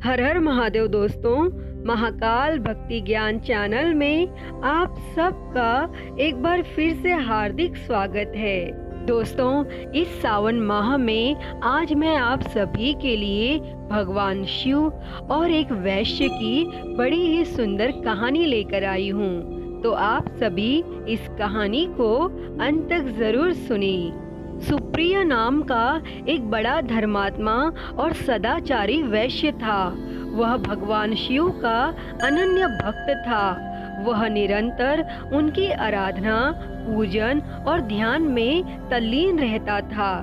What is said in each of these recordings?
हर हर महादेव दोस्तों, महाकाल भक्ति ज्ञान चैनल में आप सबका एक बार फिर से हार्दिक स्वागत है। दोस्तों, इस सावन माह में आज मैं आप सभी के लिए भगवान शिव और एक वैश्य की बड़ी ही सुंदर कहानी लेकर आई हूँ। तो आप सभी इस कहानी को अंत तक जरूर सुनिए। सुप्रिय नाम का एक बड़ा धर्मात्मा और सदाचारी वैश्य था। वह भगवान शिव का अनन्य भक्त था। वह निरंतर उनकी आराधना, पूजन और ध्यान में तल्लीन रहता था।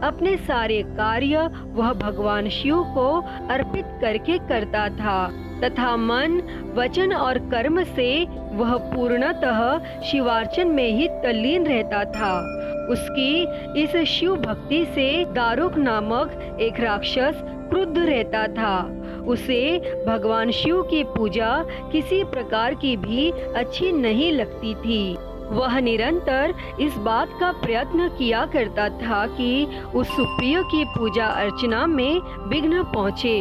अपने सारे कार्य वह भगवान शिव को अर्पित करके करता था तथा मन, वचन और कर्म से वह पूर्णतः शिवार्चन में ही तल्लीन रहता था। उसकी इस शिव भक्ति से दारुक नामक एक राक्षस क्रुद्ध रहता था। उसे भगवान शिव की पूजा किसी प्रकार की भी अच्छी नहीं लगती थी। वह निरंतर इस बात का प्रयत्न किया करता था कि उस सुप्रिय की पूजा अर्चना में विघ्न पहुँचे।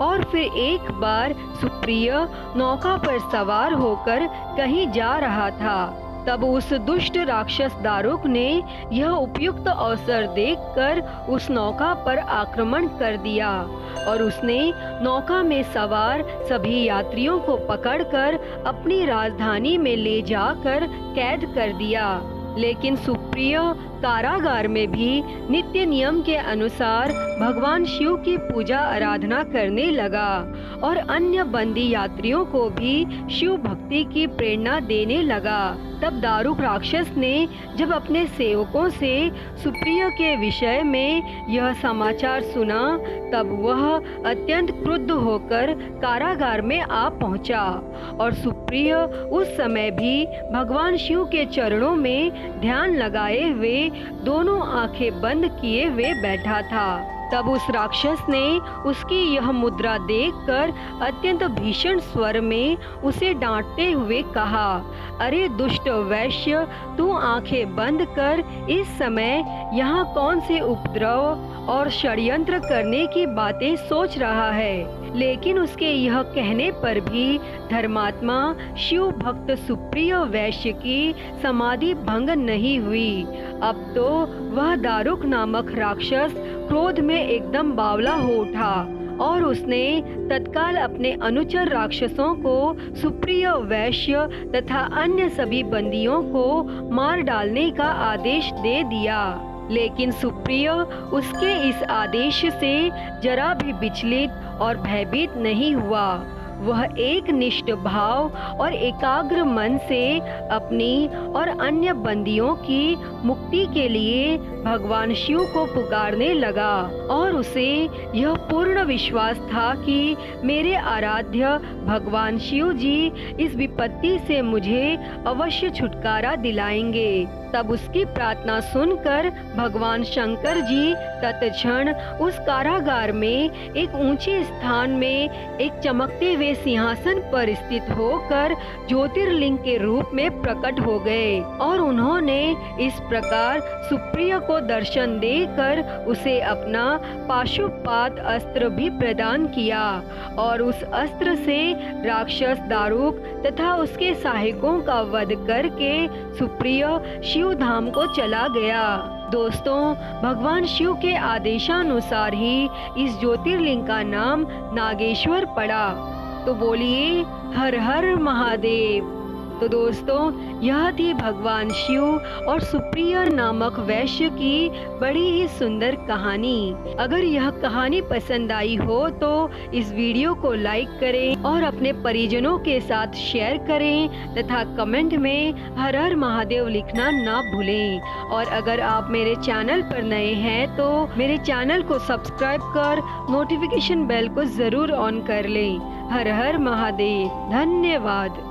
और फिर एक बार सुप्रिय नौका पर सवार होकर कहीं जा रहा था। तब उस दुष्ट राक्षस दारुक ने यह उपयुक्त अवसर देखकर उस नौका पर आक्रमण कर दिया और उसने नौका में सवार सभी यात्रियों को पकड़कर अपनी राजधानी में ले जाकर कैद कर दिया। लेकिन सुप्रिय कारागार में भी नित्य नियम के अनुसार भगवान शिव की पूजा आराधना करने लगा और अन्य बंदी यात्रियों को भी शिव भक्ति की प्रेरणा देने लगा। तब दारुक राक्षस ने जब अपने सेवकों से सुप्रिय के विषय में यह समाचार सुना, तब वह अत्यंत क्रुद्ध होकर कारागार में आ पहुंचा और सुप्रिय उस समय भी भगवान शिव के चरणों में ध्यान लगाए हुए दोनों आंखें बंद किए हुए बैठा था। तब उस राक्षस ने उसकी यह मुद्रा देखकर अत्यंत भीषण स्वर में उसे डांटते हुए कहा, अरे दुष्ट वैश्य, तू आंखें बंद कर इस समय यहाँ कौन से उपद्रव और षड्यंत्र करने की बातें सोच रहा है। लेकिन उसके यह कहने पर भी धर्मात्मा शिव भक्त सुप्रिय वैश्य की समाधि भंग नहीं हुई। अब तो वह दारुक नामक राक्षस क्रोध में एकदम बावला हो उठा और उसने तत्काल अपने अनुचर राक्षसों को सुप्रिय वैश्य तथा अन्य सभी बंदियों को मार डालने का आदेश दे दिया। लेकिन सुप्रिय उसके इस आदेश से जरा भी विचलित और भयभीत नहीं हुआ। वह एक निष्ठ भाव और एकाग्र मन से अपनी और अन्य बंदियों की मुक्ति के लिए भगवान शिव को पुकारने लगा और उसे यह पूर्ण विश्वास था कि मेरे आराध्य भगवान शिव जी इस विपत्ति से मुझे अवश्य छुटकारा दिलाएंगे। तब उसकी प्रार्थना सुनकर भगवान शंकर जी तत्क्षण उस कारागार में एक ऊंचे स्थान में एक चमकते हुए सिंहासन पर स्थित होकर ज्योतिर्लिंग के रूप में प्रकट हो गए और उन्होंने इस प्रकार सुप्रिय को दर्शन देकर उसे अपना पाशुपात अस्त्र भी प्रदान किया और उस अस्त्र से राक्षस दारुक तथा उसके सहायकों का वध करके सुप्रिय शिव धाम को चला गया। दोस्तों, भगवान शिव के आदेशानुसार ही इस ज्योतिर्लिंग का नाम नागेश्वर पड़ा। तो बोलिए हर हर महादेव। तो दोस्तों, यह थी भगवान शिव और सुप्रिय नामक वैश्य की बड़ी ही सुंदर कहानी। अगर यह कहानी पसंद आई हो तो इस वीडियो को लाइक करें और अपने परिजनों के साथ शेयर करें तथा कमेंट में हर हर महादेव लिखना ना भूलें। और अगर आप मेरे चैनल पर नए हैं तो मेरे चैनल को सब्सक्राइब कर नोटिफिकेशन बेल को जरूर ऑन कर लें। हर हर महादेव। धन्यवाद।